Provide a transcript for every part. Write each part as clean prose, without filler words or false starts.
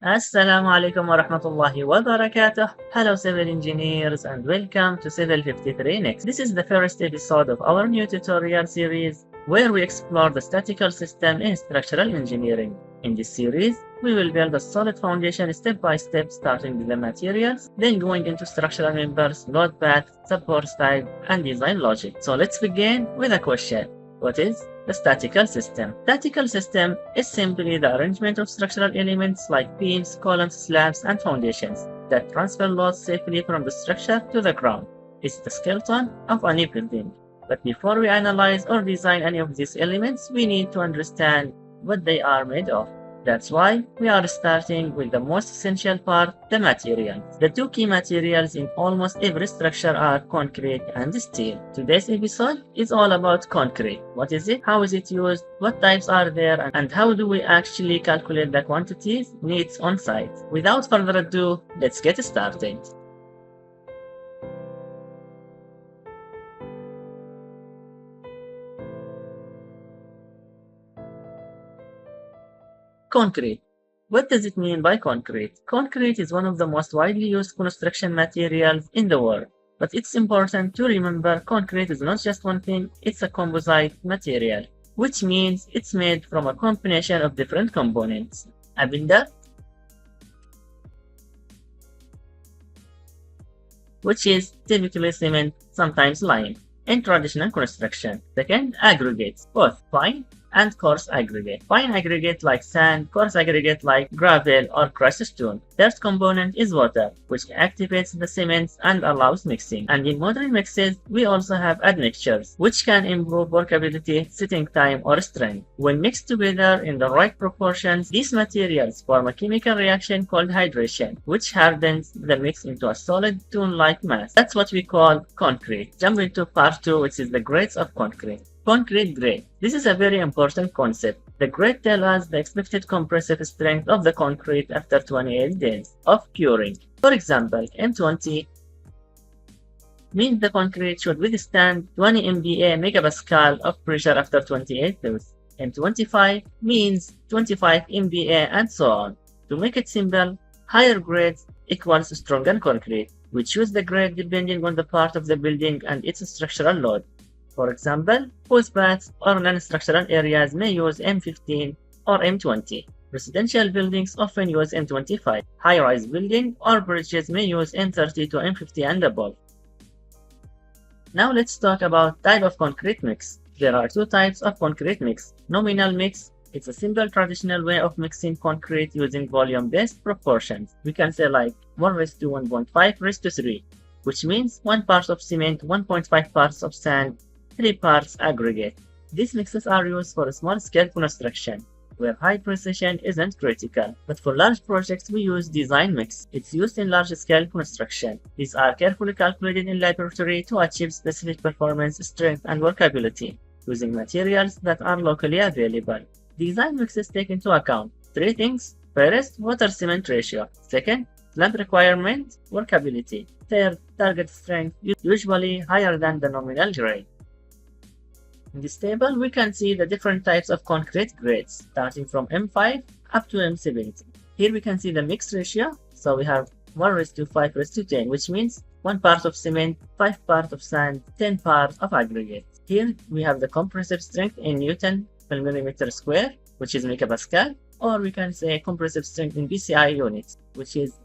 Assalamu alaikum wa rahmatullahi wa barakatuh. Hello civil engineers and welcome to Civil 53 Next. This is the first episode of our new tutorial series where we explore the statical system in structural engineering. In this series, we will build a solid foundation step by step, starting with the materials, then going into structural members, load path, support type, and design logic. So let's begin with a question. What is the statical system? Statical system is simply the arrangement of structural elements like beams, columns, slabs, and foundations that transfer loads safely from the structure to the ground. It's the skeleton of any building. But before we analyze or design any of these elements, we need to understand what they are made of. That's why we are starting with the most essential part, the materials. The two key materials in almost every structure are concrete and steel. Today's episode is all about concrete. What is it? How is it used? What types are there? And how do we actually calculate the quantities needs on site? Without further ado, let's get started. Concrete. What does it mean by concrete? Concrete is one of the most widely used construction materials in the world. But it's important to remember concrete is not just one thing, it's a composite material, which means it's made from a combination of different components. A builder, which is typically cement, sometimes lime, in traditional construction. Second, aggregates, both fine and coarse aggregate. Fine aggregate like sand, coarse aggregate like gravel or crushed stone. Third component is water, which activates the cements and allows mixing. And in modern mixes, we also have admixtures, which can improve workability, setting time, or strength. When mixed together in the right proportions, these materials form a chemical reaction called hydration, which hardens the mix into a solid tune-like mass. That's what we call concrete. Jump into part 2, which is the grades of concrete. Concrete grade. This is a very important concept. The grade tells us the expected compressive strength of the concrete after 28 days of curing. For example, M20 means the concrete should withstand 20 MPa megapascal of pressure after 28 days. M25 means 25 MPa and so on. To make it simple, higher grades equals stronger concrete. We choose the grade depending on the part of the building and its structural load. For example, footpaths or non-structural areas may use M15 or M20. Residential buildings often use M25. High-rise buildings or bridges may use M30 to M50 and above. Now let's talk about type of concrete mix. There are two types of concrete mix. Nominal mix. It's a simple traditional way of mixing concrete using volume-based proportions. We can say like 1:1.5:3, which means 1 part of cement, 1.5 parts of sand, 3 parts aggregate. These mixes are used for small-scale construction, where high precision isn't critical. But for large projects, we use design mix. It's used in large-scale construction. These are carefully calculated in laboratory to achieve specific performance, strength, and workability, using materials that are locally available. Design mixes take into account 3 things. First, water-cement ratio. Second, slump requirement, workability. Third, target strength, usually higher than the nominal grade. In this table, we can see the different types of concrete grades, starting from M5 up to M70. Here we can see the mix ratio. So we have 1:5:10, which means 1 part of cement, 5 parts of sand, 10 parts of aggregate. Here we have the compressive strength in Newton per millimeter square, which is megapascal, or we can say compressive strength in PSI units, which is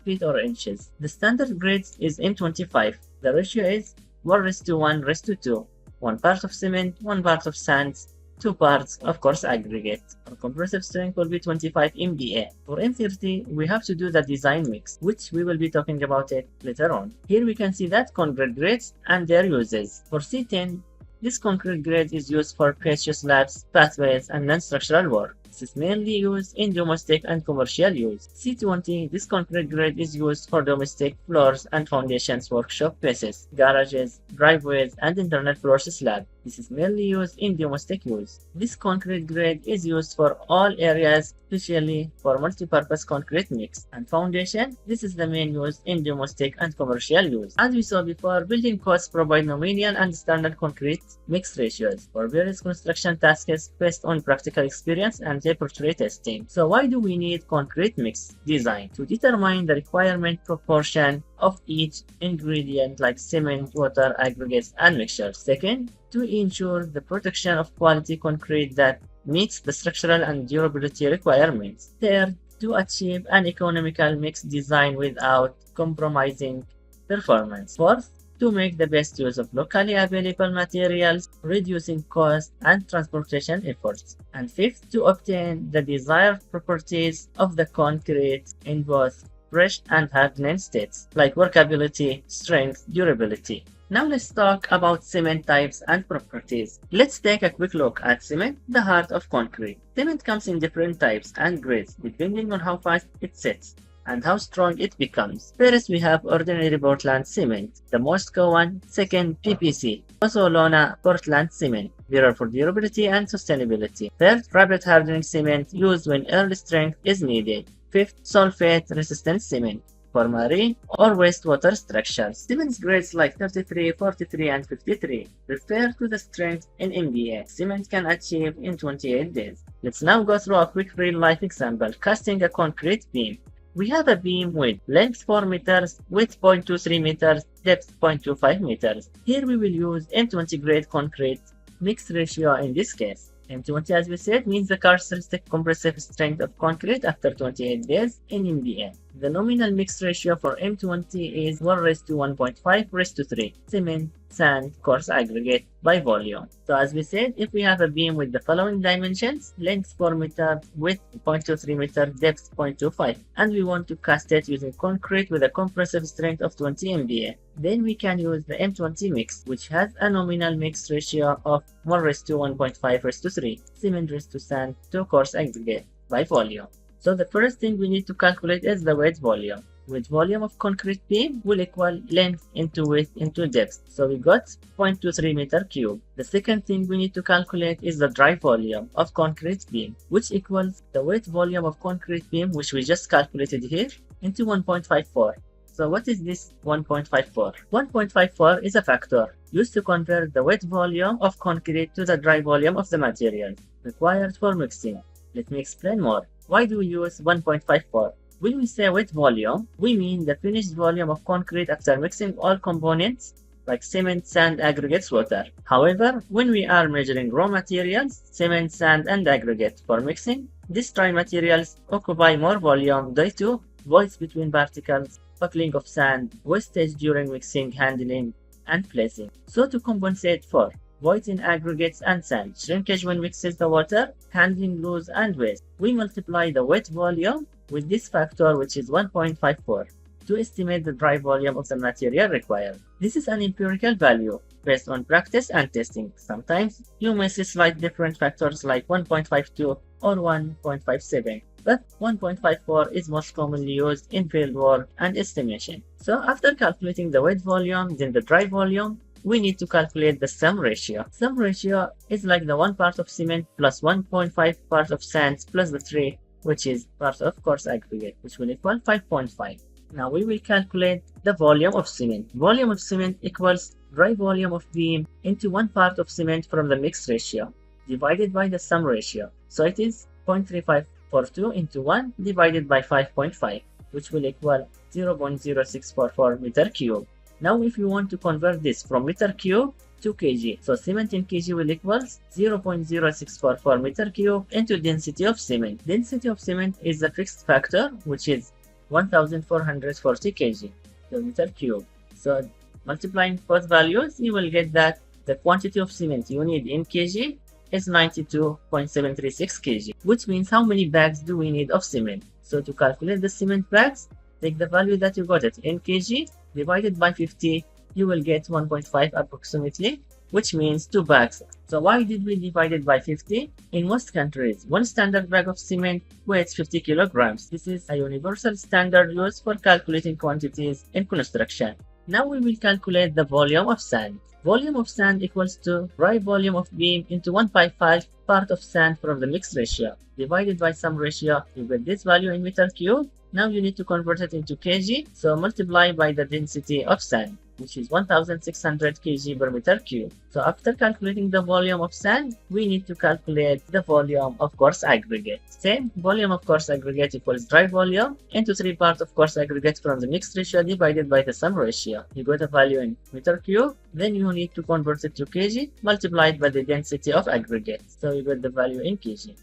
feet or inches. The standard grade is M25. The ratio is 1:1:2. 1 part of cement, 1 part of sand, 2 parts of coarse aggregate. Our compressive strength will be 25 MPa. For M30, we have to do the design mix, which we will be talking about it later on. Here we can see that concrete grades and their uses. For C10, this concrete grade is used for patio slabs, pathways, and non-structural work. This is mainly used in domestic and commercial use. C20, this concrete grade is used for domestic floors and foundations, workshop spaces, garages, driveways, and internal floors slab. This is mainly used in domestic use. This concrete grade is used for all areas, especially for multi-purpose concrete mix. And foundation, this is the main use in domestic and commercial use. As we saw before, building codes provide nominal and standard concrete mix ratios for various construction tasks based on practical experience and laboratory testing. So why do we need concrete mix design? To determine the requirement proportion of each ingredient like cement, water, aggregates, and mixtures. Second, to ensure the production of quality concrete that meets the structural and durability requirements. Third, to achieve an economical mix design without compromising performance. Fourth, to make the best use of locally available materials, reducing cost and transportation efforts. And fifth, to obtain the desired properties of the concrete in both fresh and hardened states, like workability, strength, durability. Now let's talk about cement types and properties. Let's take a quick look at cement, the heart of concrete. Cement comes in different types and grades depending on how fast it sets and how strong it becomes. First, we have ordinary Portland cement, the most common. Second, PPC, Pozzolana Portland cement, better for durability and sustainability. Third, rapid hardening cement, used when early strength is needed. Fifth, sulfate resistant cement, for marine or wastewater structures. Cement grades like 33, 43, and 53 refer to the strength in MPa cement can achieve in 28 days. Let's now go through a quick real-life example, casting a concrete beam. We have a beam with length 4 meters, width 0.23 meters, depth 0.25 meters. Here we will use M20 grade concrete mixed ratio in this case. M20, as we said, means the characteristic compressive strength of concrete after 28 days in MPa. The nominal mix ratio for M20 is 1:1.5:3, cement, sand, coarse aggregate by volume. So as we said, if we have a beam with the following dimensions, length 4 meters, width 0.23 meters, depth 0.25, and we want to cast it using concrete with a compressive strength of 20 MPa, then we can use the M20 mix, which has a nominal mix ratio of 1:1.5:3, cement raised to sand to coarse aggregate by volume. So the first thing we need to calculate is the weight volume. Weight volume of concrete beam will equal length into width into depth. So we got 0.23 meter cube. The second thing we need to calculate is the dry volume of concrete beam, which equals the weight volume of concrete beam, which we just calculated here, into 1.54. So what is this 1.54? 1.54 is a factor used to convert the weight volume of concrete to the dry volume of the material required for mixing. Let me explain more. Why do we use 1.54? When we say weight volume, we mean the finished volume of concrete after mixing all components like cement, sand, aggregates, water. However, when we are measuring raw materials, cement, sand, and aggregate for mixing, these dry materials occupy more volume due to voids between particles, buckling of sand, wastage during mixing, handling, and placing. So to compensate for voids in aggregates and sand, shrinkage when mixes the water, handling loss, and waste, we multiply the weight volume with this factor, which is 1.54, to estimate the dry volume of the material required. This is an empirical value based on practice and testing. Sometimes you may see slight different factors like 1.52 or 1.57, but 1.54 is most commonly used in field work and estimation. So after calculating the weight volume, then the dry volume, we need to calculate the sum ratio. Sum ratio is like the 1 part of cement plus 1.5 part of sand plus the 3, which is part of coarse aggregate, which will equal 5.5. Now we will calculate the volume of cement. Volume of cement equals dry volume of beam into 1 part of cement from the mix ratio divided by the sum ratio. So it is 0.3542 into 1 divided by 5.5, which will equal 0.0644 meter cube. Now if you want to convert this from meter cube to kg, so cement in kg will equal 0.0644 meter cube into density of cement. Density of cement is the fixed factor, which is 1440 kg per meter cube. So multiplying both values, you will get that the quantity of cement you need in kg is 92.736 kg, which means how many bags do we need of cement. So to calculate the cement bags, take the value that you got it in kg divided by 50, you will get 1.5 approximately, which means 2 bags. So why did we divide it by 50? In most countries, 1 standard bag of cement weighs 50 kilograms. This is a universal standard used for calculating quantities in construction. Now we will calculate the volume of sand. Volume of sand equals to dry volume of beam into 1/5 part of sand from the mix ratio divided by sum ratio. You get this value in meter cube. Now you need to convert it into kg, so multiply by the density of sand. which is 1600 kg per meter cube. So after calculating the volume of sand, we need to calculate the volume of coarse aggregate. Same, volume of coarse aggregate equals dry volume into 3 parts of coarse aggregate from the mixed ratio divided by the sum ratio. You got a value in meter cube, then you need to convert it to kg multiplied by the density of aggregate. So you get the value in kg.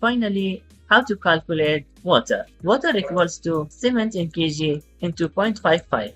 Finally, how to calculate water. Water equals to cement in kg into 0.55.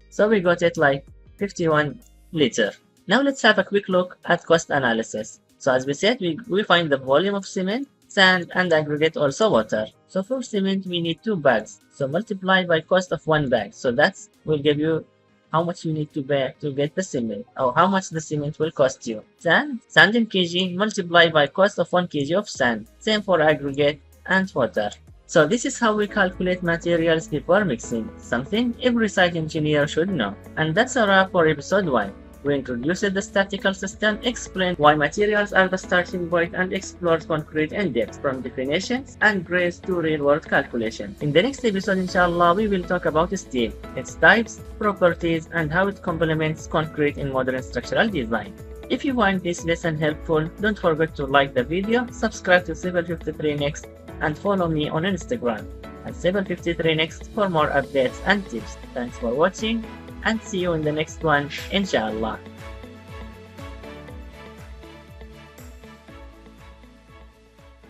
So we got it like 51 liter. Now let's have a quick look at cost analysis. So as we said, we find the volume of cement, sand, and aggregate, also water. So for cement, we need 2 bags. So multiply by cost of 1 bag. So that will give you how much you need to pay to get the cement, or how much the cement will cost you. Sand in kg multiply by cost of 1 kg of sand. Same for aggregate and water. So this is how we calculate materials before mixing, something every site engineer should know. And that's a wrap for episode 1. We introduced the statical system, explained why materials are the starting point, and explored concrete in depth from definitions and grades to real-world calculation. In the next episode, inshallah, we will talk about steel, its types, properties, and how it complements concrete in modern structural design. If you find this lesson helpful, don't forget to like the video, subscribe to 753 Next, and follow me on Instagram at 753 Next for more updates and tips. Thanks for watching, and see you in the next one, inshallah.